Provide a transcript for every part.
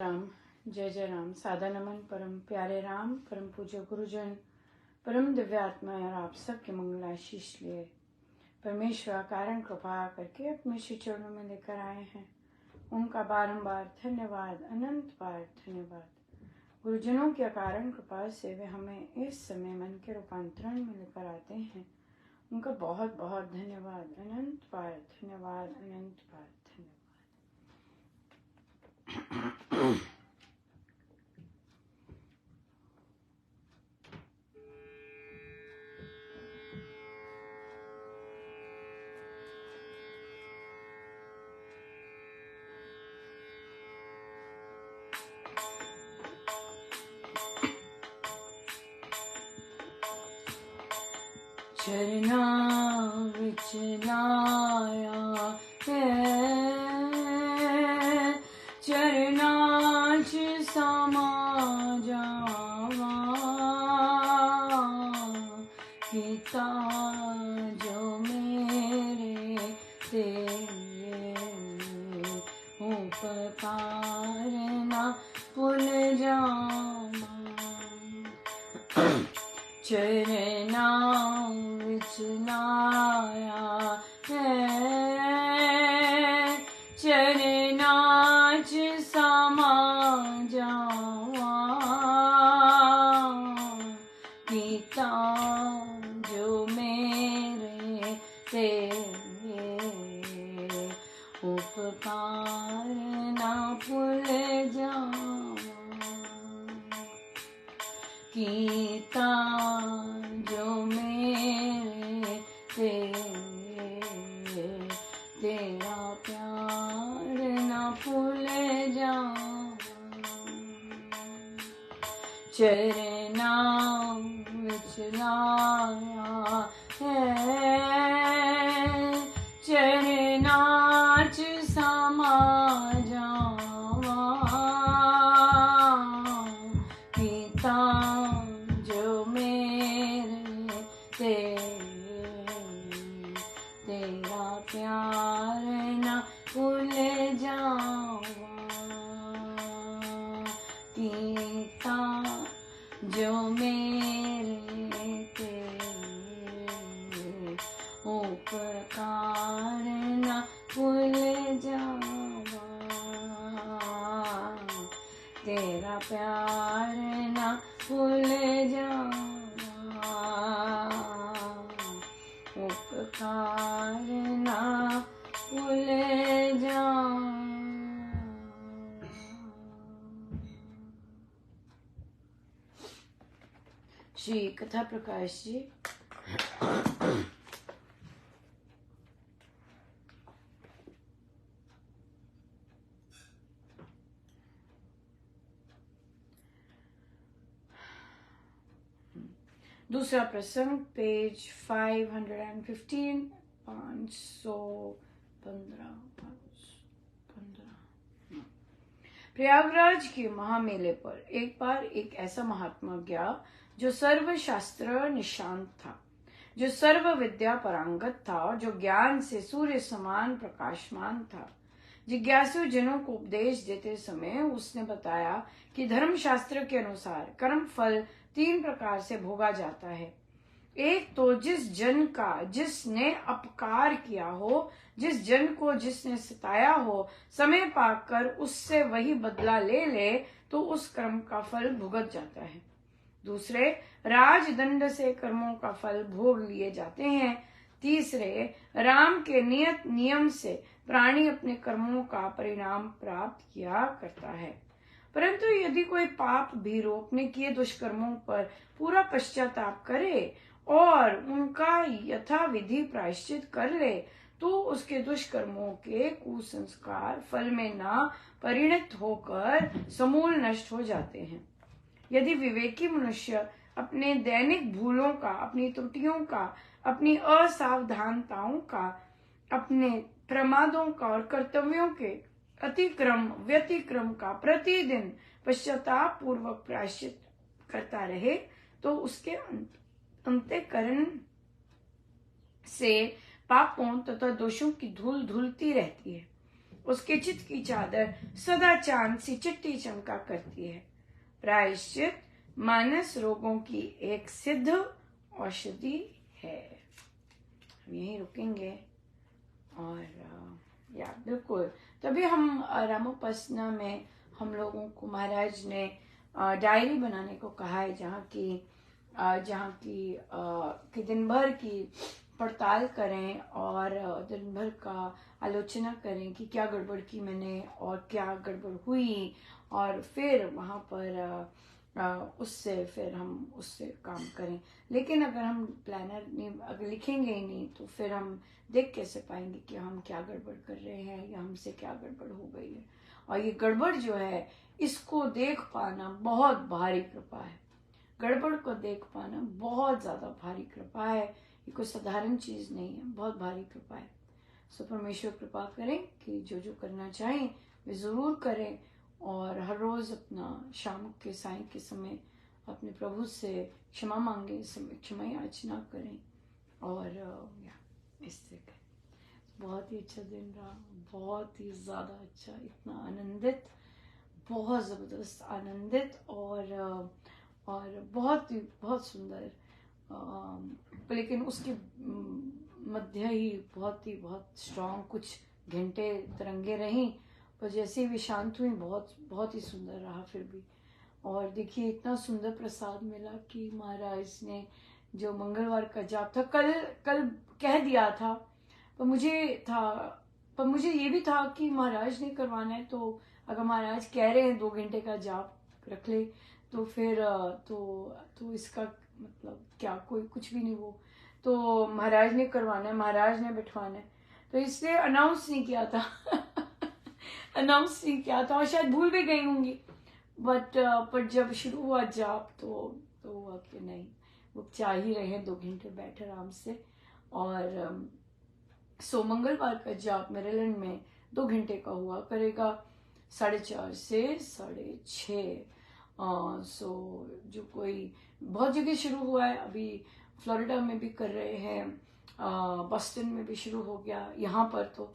राम। जय जय राम। सादा नमन परम प्यारे राम, परम पूज्य गुरुजन, परम दिव्यात्मा और आप सबके मंगलाशीष लिए परमेश्वर कारण कृपा करके अपने श्री चरणों में लेकर आए हैं। उनका बारंबार धन्यवाद, अनंत बार धन्यवाद। गुरुजनों के कारण कृपा से वे हमें इस समय मन के रूपांतरण में लेकर आते हैं। उनका बहुत बहुत धन्यवाद, अनंत बार धन्यवाद, अनंत बार धन्यवाद। चरना विच लाया है, चरना च समा जावा, पिता जो मेरे तेरे उपकार ना भूल जावा। चरना विच लाया है, चरना च समा जावा, पिता जो मेरे तेरे उपकार ना भूल जावा। गीता जो मेरे तेरा प्यार ना भूल जावा। चरना विच लाया है, चरना च समा जावा, पिता जो मेरे तेरा प्यार ना भूल जावा। पिता जो मेरे उपकार ना भूल जावा, तेरा प्यार ना भूल जावा, उपकार ना भूल जावा। श्री कथा प्रकाश जी दूसरा प्रसंग, पेज 515, 515। प्रयागराज के महामेले पर एक बार एक ऐसा महात्मा गया जो सर्व शास्त्र निशांत था, जो सर्व विद्या परांगत था और जो ज्ञान से सूर्य समान प्रकाशमान था। जिज्ञासु जनों को उपदेश देते समय उसने बताया कि धर्म शास्त्र के अनुसार कर्म फल 3 प्रकार से भोगा जाता है। एक तो जिस जन का जिसने अपकार किया हो, जिस जन को जिसने सताया हो, समय पाकर उससे वही बदला ले ले तो उस कर्म का फल भुगत जाता है। दूसरे, राजदंड से कर्मों का फल भोग लिए जाते हैं। तीसरे, राम के नियत नियम से प्राणी अपने कर्मों का परिणाम प्राप्त किया करता है। परंतु यदि कोई पाप भी रोकने किए दुष्कर्मों पर पूरा पश्चाताप करे और उनका यथाविधि प्रायश्चित कर ले तो उसके दुष्कर्मों के कुसंस्कार फल में ना परिणत होकर समूल नष्ट हो जाते हैं। यदि विवेकी मनुष्य अपने दैनिक भूलों का, अपनी त्रुटियों का, अपनी असावधानताओं का, अपने प्रमादों का और कर्तव्यों के अतिक्रम व्यतिक्रम का प्रतिदिन पश्चाताप पूर्वक प्रायश्चित करता रहे तो उसके अंतःकरण से पापों तथा दोषों की धूल धुलती रहती है उसके चित्त की चादर सदा चांद सी चिट्टी चमका करती है। प्रायश्चित मानस रोगों की एक सिद्ध औषधि है। हम यहीं रुकेंगे और या बिल्कुल तभी हम रामोपासना में हम लोगों को महाराज ने डायरी बनाने को कहा है, जहाँ की दिन भर की पड़ताल करें और दिन भर का आलोचना करें कि क्या गड़बड़ की मैंने और क्या गड़बड़ हुई, और फिर वहाँ पर उससे फिर हम उससे काम करें। लेकिन अगर हम प्लानर नहीं अगर लिखेंगे ही नहीं तो फिर हम देख कैसे पाएंगे कि हम क्या गड़बड़ कर रहे हैं या हमसे क्या गड़बड़ हो गई है। और ये गड़बड़ जो है इसको देख पाना बहुत भारी कृपा है। गड़बड़ को देख पाना बहुत ज्यादा भारी कृपा है। ये कोई साधारण चीज नहीं है, बहुत भारी कृपा है। सो परमेश्वर कृपा करें कि जो जो करना चाहें वे जरूर करें, और हर रोज अपना शाम के साय के समय अपने प्रभु से क्षमा मांगे, क्षमा याचना करें और इससे करें। बहुत ही अच्छा दिन रहा, बहुत ही ज्यादा अच्छा, इतना आनंदित, बहुत जबरदस्त आनंदित और बहुत सुंदर, लेकिन उसके मध्य ही बहुत स्ट्रांग कुछ घंटे तरंगे रहीं, पर जैसे ही वे शांत हुई बहुत ही सुंदर रहा फिर भी। और देखिए इतना सुंदर प्रसाद मिला कि महाराज ने जो मंगलवार का जाप था, कल कह दिया था, पर मुझे ये भी था कि महाराज ने करवाना है, तो अगर महाराज कह रहे हैं 2 घंटे का जाप रख ले तो फिर तो इसका मतलब क्या, कोई कुछ भी नहीं, वो तो महाराज ने करवाना है, महाराज ने बिठवाना है, तो इसलिए अनाउंस नहीं किया था अनाउंस नहीं किया था, और शायद भूल भी गई होंगी। पर जब शुरू हुआ जाप तो हुआ कि नहीं, वो चाह ही रहे हैं 2 घंटे बैठे आराम से। और सो मंगलवार का जाप मेरीलैंड में 2 घंटे का हुआ करेगा, 4:30 से 6:30। सो जो कोई बहुत जगह शुरू हुआ है, अभी फ्लोरिडा में भी कर रहे हैं, बॉस्टन में भी शुरू हो गया, यहाँ पर तो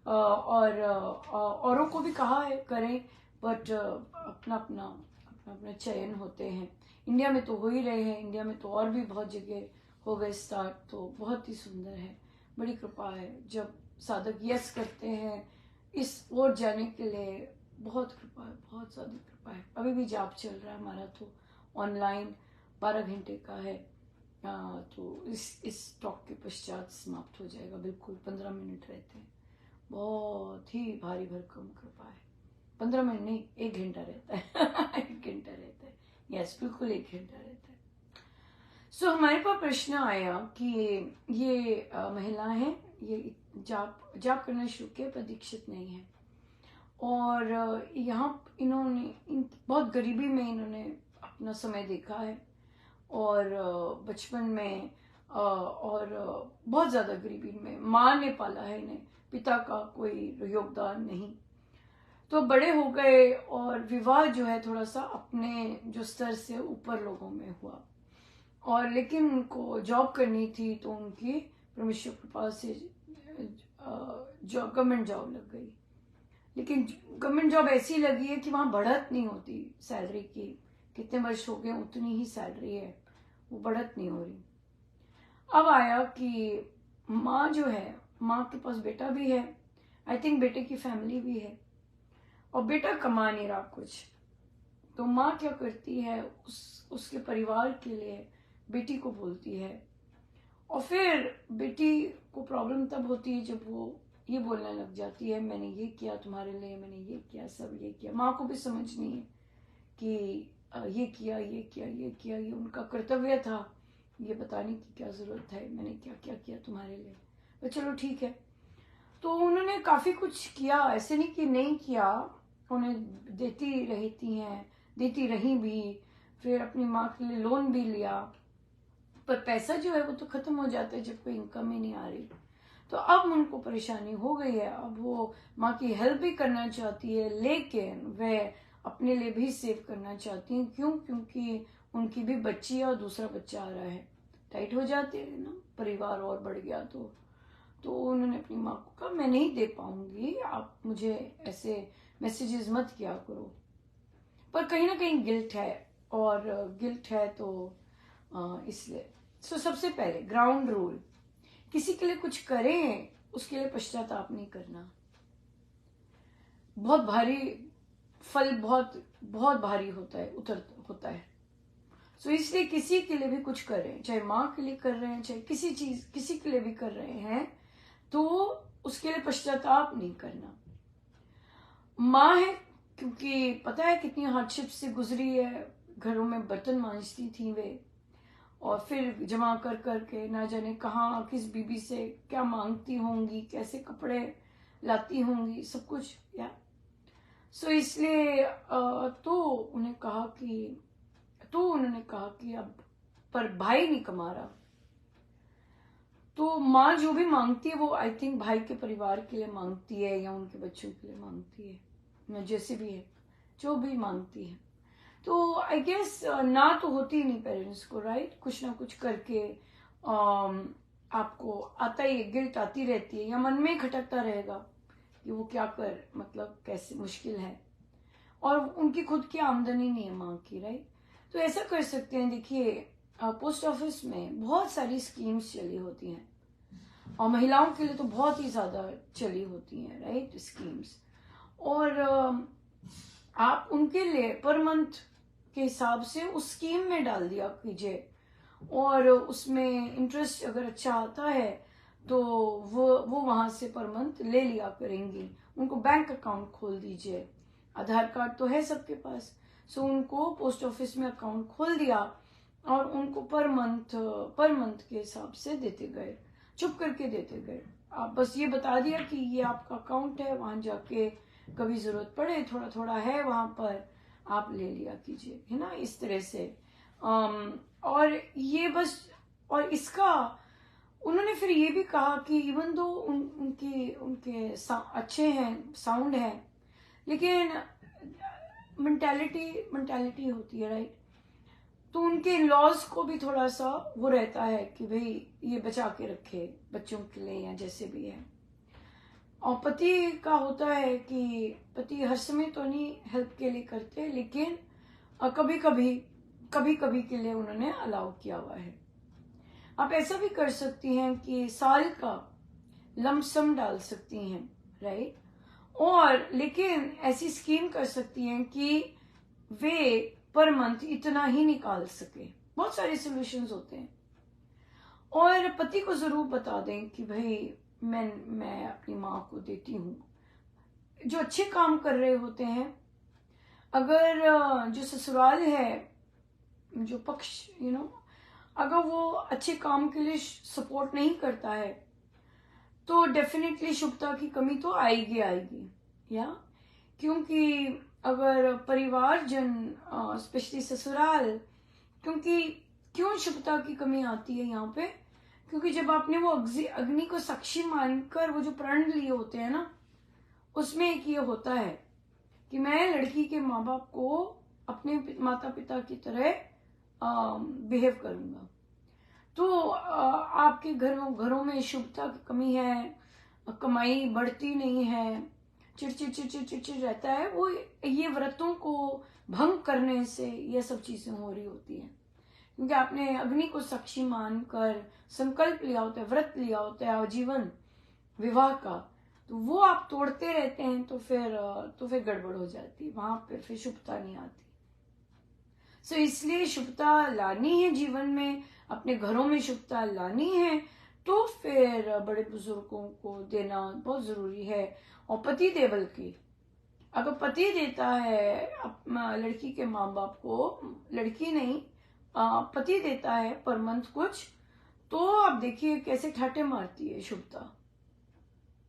और औरों को भी कहा है करें, बट अपना अपना चयन होते हैं। इंडिया में तो हो ही रहे हैं, इंडिया में तो और भी बहुत जगह हो गए स्टार्ट, तो बहुत ही सुंदर है, बड़ी कृपा है जब साधक यस करते हैं इस ओर जाने के लिए, बहुत कृपा है, बहुत ज्यादा कृपा है। अभी भी जाप चल रहा है हमारा, तो ऑनलाइन 12 घंटे का है, तो इस टॉक के पश्चात समाप्त हो जाएगा, बिल्कुल 15 मिनट रहते हैं, बहुत ही भारी भरकम कृपा है। 15 मिनट नहीं, 1 घंटा रहता है 1 घंटा रहता है, यस बिल्कुल 1 घंटा रहता है। सो हमारे पास प्रश्न आया कि ये महिला है, ये जाप करना शुरू किया पर दीक्षित नहीं है, और यहाँ इन्होंने बहुत गरीबी में इन्होंने अपना समय देखा है, और बचपन में और बहुत ज्यादा गरीबी में माँ ने पाला है इन्हें, पिता का कोई योगदान नहीं। तो बड़े हो गए और विवाह जो है थोड़ा सा अपने जो स्तर से ऊपर लोगों में हुआ, और लेकिन उनको जॉब करनी थी, तो उनकी परमेश्वर कृपा से गवर्नमेंट जॉब लग गई। लेकिन गवर्नमेंट जॉब ऐसी लगी है कि वहां बढ़त नहीं होती सैलरी की, कितने वर्ष हो गए उतनी ही सैलरी है, वो बढ़त नहीं हो रही। अब आया कि माँ जो है, माँ के पास बेटा भी है, आई थिंक बेटे की फैमिली भी है, और बेटा कमा नहीं रहा कुछ, तो माँ क्या करती है, उसके परिवार के लिए बेटी को बोलती है, और फिर बेटी को प्रॉब्लम तब होती है जब वो ये बोलने लग जाती है, मैंने ये किया तुम्हारे लिए, मैंने ये किया, सब ये किया। माँ को भी समझ नहीं है कि ये किया, ये किया, ये किया, ये उनका कर्तव्य था, ये बताने की क्या जरूरत है, मैंने क्या क्या किया तुम्हारे लिए, तो चलो ठीक है। तो उन्होंने काफी कुछ किया, ऐसे नहीं कि नहीं किया, उन्हें देती रही भी, फिर अपनी माँ के लिए लोन भी लिया, पर पैसा जो है वो तो खत्म हो जाता है जब कोई इनकम ही नहीं आ रही। तो अब उनको परेशानी हो गई है, अब वो माँ की हेल्प भी करना चाहती है, लेकिन वह अपने लिए भी सेव करना चाहती है। क्यों? क्योंकि उनकी भी बच्ची है और दूसरा बच्चा आ रहा है, टाइट हो जाते हैं ना, परिवार और बढ़ गया तो तो उन्होंने अपनी माँ को कहा मैं नहीं दे पाऊंगी, आप मुझे ऐसे मैसेजेस मत किया करो। पर कहीं ना कहीं गिल्ट है, और गिल्ट है तो इसलिए सबसे पहले ग्राउंड रूल, किसी के लिए कुछ करें उसके लिए पश्चाताप नहीं करना। बहुत भारी फल बहुत बहुत भारी होता है, होता है। इसलिए किसी के लिए भी कुछ करें, चाहे माँ के लिए कर रहे हैं, चाहे किसी के लिए भी कर रहे हैं, तो उसके लिए पश्चाताप नहीं करना। माँ है क्योंकि पता है कितनी हार्डशिप से गुजरी है, घरों में बर्तन मांजती थी वे, और फिर जमा कर करके ना जाने कहाँ किस बीबी से क्या मांगती होंगी, कैसे कपड़े लाती होंगी, सब कुछ या इसलिए तो उन्होंने कहा कि अब पर भाई नहीं कमा रहा, तो माँ जो भी मांगती है वो आई थिंक भाई के परिवार के लिए मांगती है या उनके बच्चों के लिए मांगती है, या जैसे भी है जो भी मांगती है। तो आई गेस ना तो होती ही नहीं पेरेंट्स को, राइट? कुछ ना कुछ करके आपको आता ही, गिल्ट आती रहती है या मन में खटकता रहेगा कि वो क्या कर, मतलब कैसे मुश्किल है, और उनकी खुद की आमदनी नहीं है माँ की, राइट? तो ऐसा कर सकते हैं, देखिए पोस्ट ऑफिस में बहुत सारी स्कीम्स चली होती हैं, और महिलाओं के लिए तो बहुत ही ज्यादा चली होती हैं, राइट, स्कीम्स। और आप उनके लिए पर मंथ के हिसाब से उस स्कीम में डाल दिया कीजिए, और उसमें इंटरेस्ट अगर अच्छा आता है तो वो वहां से पर मंथ ले लिया करेंगी। उनको बैंक अकाउंट खोल दीजिए, आधार कार्ड तो है सबके पास, उनको पोस्ट ऑफिस में अकाउंट खोल दिया और उनको पर मंथ के हिसाब से देते गए, चुप करके देते गए। आप बस ये बता दिया कि ये आपका अकाउंट है, वहां जाके कभी जरूरत पड़े थोड़ा थोड़ा है वहां पर, आप ले लिया कीजिए, है ना, इस तरह से। और ये बस, और इसका उन्होंने फिर ये भी कहा कि इवन दो उनके अच्छे हैं, साउंड है, लेकिन मेंटालिटी होती है, राइट? तो उनके लॉज को भी थोड़ा सा वो रहता है कि भाई ये बचा के रखे बच्चों के लिए या जैसे भी है। और पति का होता है कि पति हर समय तो नहीं हेल्प के लिए करते, लेकिन कभी कभी के लिए उन्होंने अलाउ किया हुआ है। आप ऐसा भी कर सकती हैं कि साल का लमसम डाल सकती हैं, राइट? और लेकिन ऐसी स्कीम कर सकती हैं कि वे पर मंथ इतना ही निकाल सके। बहुत सारे सॉल्यूशंस होते हैं। और पति को जरूर बता दें कि भाई मैं अपनी माँ को देती हूँ। जो अच्छे काम कर रहे होते हैं, अगर जो ससुराल है, जो पक्ष अगर वो अच्छे काम के लिए सपोर्ट नहीं करता है, तो डेफिनेटली शुभता की कमी तो आएगी या, क्योंकि अगर परिवारजन स्पेशली ससुराल, क्यों शुभता की कमी आती है यहाँ पे? क्योंकि जब आपने वो अग्नि को साक्षी मानकर वो जो प्रण लिए होते हैं ना, उसमें एक ये होता है कि मैं लड़की के माँ बाप को अपने माता पिता की तरह बिहेव करूंगा। तो आपके घरों में शुभता की कमी है, कमाई बढ़ती नहीं है, चिड़चिड़ रहता है, वो ये व्रतों को भंग करने से ये सब चीजें हो रही होती हैं। क्योंकि आपने अग्नि को साक्षी मानकर संकल्प लिया होता है, व्रत लिया होता है आजीवन विवाह का, तो वो आप तोड़ते रहते हैं, तो फिर गड़बड़ हो जाती है, वहां पे फिर शुभता नहीं आती। इसलिए शुभता लानी है जीवन में, अपने घरों में शुभता लानी है, तो फिर बड़े बुजुर्गों को देना बहुत जरूरी है। और पति देवल की, अगर पति देता है लड़की के माँ बाप को, लड़की नहीं पति देता है पर मंथ कुछ, तो आप देखिए कैसे ठाटे मारती है शुभता।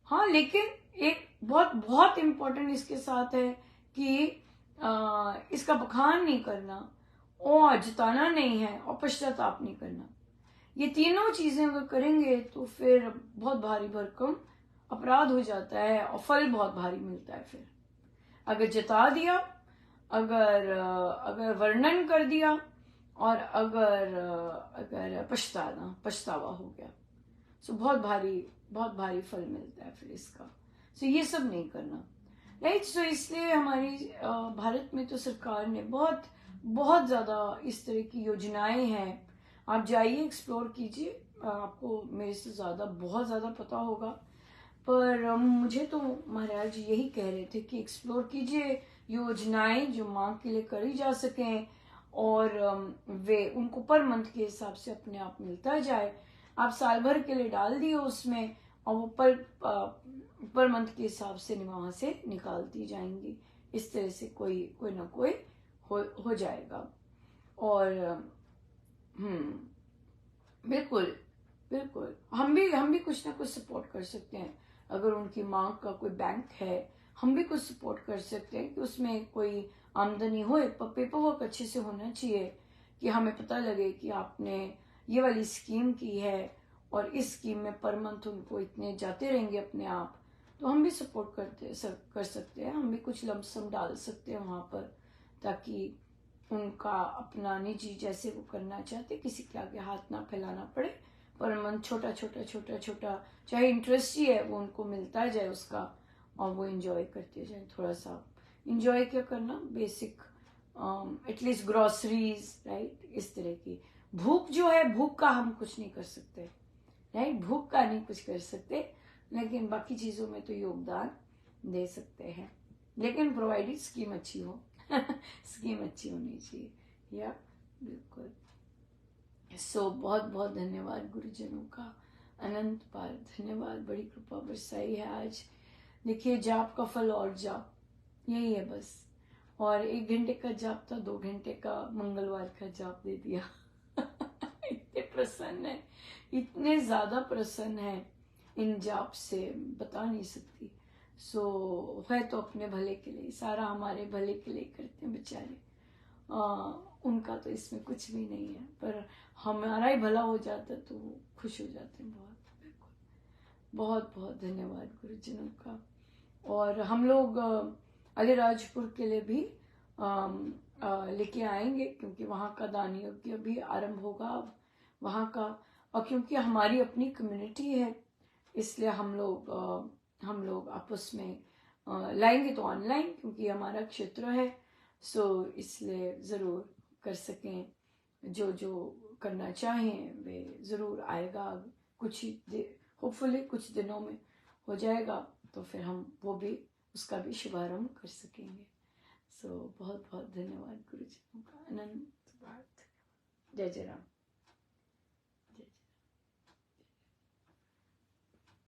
हाँ, लेकिन एक बहुत बहुत इंपॉर्टेंट इसके साथ है कि इसका बखान नहीं करना और जताना नहीं है और पश्चाताप नहीं करना। ये तीनों चीजें अगर करेंगे तो फिर बहुत भारी भरकम अपराध हो जाता है और फल बहुत भारी मिलता है। फिर अगर जता दिया, अगर वर्णन कर दिया, और अगर पछतावा हो गया, तो बहुत भारी बहुत भारी फल मिलता है फिर इसका। सो ये सब नहीं करना, राइट। सो इसलिए हमारी भारत में तो सरकार ने बहुत बहुत ज्यादा इस तरह की योजनाएं हैं। आप जाइए, एक्सप्लोर कीजिए, आपको मेरे से ज्यादा बहुत ज्यादा पता होगा। पर मुझे तो महाराज जी यही कह रहे थे कि एक्सप्लोर कीजिए योजनाएं जो माँ के लिए करी जा सकें, और वे उनको पर मंथ के हिसाब से अपने आप मिलता जाए। आप साल भर के लिए डाल दिए उसमें, और वो पर मंथ के हिसाब से वहां से निकालती जाएंगी। इस तरह से कोई कोई ना कोई हो जाएगा। और बिल्कुल बिल्कुल, हम भी कुछ ना कुछ सपोर्ट कर सकते हैं। अगर उनकी माँ का कोई बैंक है, हम भी कुछ सपोर्ट कर सकते हैं कि उसमें कोई आमदनी होए, पर पेपर वर्क अच्छे से होना चाहिए कि हमें पता लगे कि आपने ये वाली स्कीम की है और इस स्कीम में पर मंथ उनको इतने जाते रहेंगे अपने आप। तो हम भी सपोर्ट कर सकते हैं, हम भी कुछ लमसम डाल सकते हैं वहां पर, ताकि उनका अपना निजी जैसे वो करना चाहते, किसी के आगे हाथ ना फैलाना पड़े, पर मंथ छोटा छोटा छोटा छोटा चाहे इंटरेस्ट ही है वो उनको मिलता जाए उसका, और वो एंजॉय करते जाए। थोड़ा सा एंजॉय क्या करना, बेसिक एटलीस्ट ग्रोसरीज, राइट, इस तरह की। भूख जो है, भूख का हम कुछ नहीं कर सकते, राइट, भूख का नहीं कुछ कर सकते, लेकिन बाकी चीजों में तो योगदान दे सकते हैं, लेकिन प्रोवाइडेड स्कीम अच्छी हो स्कीम अच्छी होनी चाहिए। या बिल्कुल। सो बहुत बहुत धन्यवाद गुरुजनों का, अनंत बार धन्यवाद, बड़ी कृपा बरसाई है आज। देखिए, जाप का फल और जाप, यही है बस। और 1 घंटे का जाप था, 2 घंटे का मंगलवार का जाप दे दिया इतने प्रसन्न है, इतने ज्यादा प्रसन्न है इन जाप से, बता नहीं सकती। सो है तो अपने भले के लिए, सारा हमारे भले के लिए करते हैं बेचारे। उनका तो इसमें कुछ भी नहीं है, पर हमारा ही भला हो जाता तो वो खुश हो जाते हैं बहुत। बिल्कुल, बहुत बहुत धन्यवाद गुरुजनों का। और हम लोग अलीराजपुर के लिए भी लेके आएंगे, क्योंकि वहाँ का दान यज्ञ भी आरंभ होगा अब वहाँ का। और क्योंकि हमारी अपनी कम्युनिटी है, इसलिए हम लोग आपस में लाएंगे तो ऑनलाइन, क्योंकि हमारा क्षेत्र है। सो इसलिए जरूर कर सकें, जो जो करना चाहें वे जरूर आएगा। कुछ ही होपफुली कुछ दिनों में हो जाएगा, तो फिर हम वो भी उसका भी शुभारंभ कर सकेंगे। सो बहुत बहुत धन्यवाद गुरुजी का, अनंत बात। जय जय राम।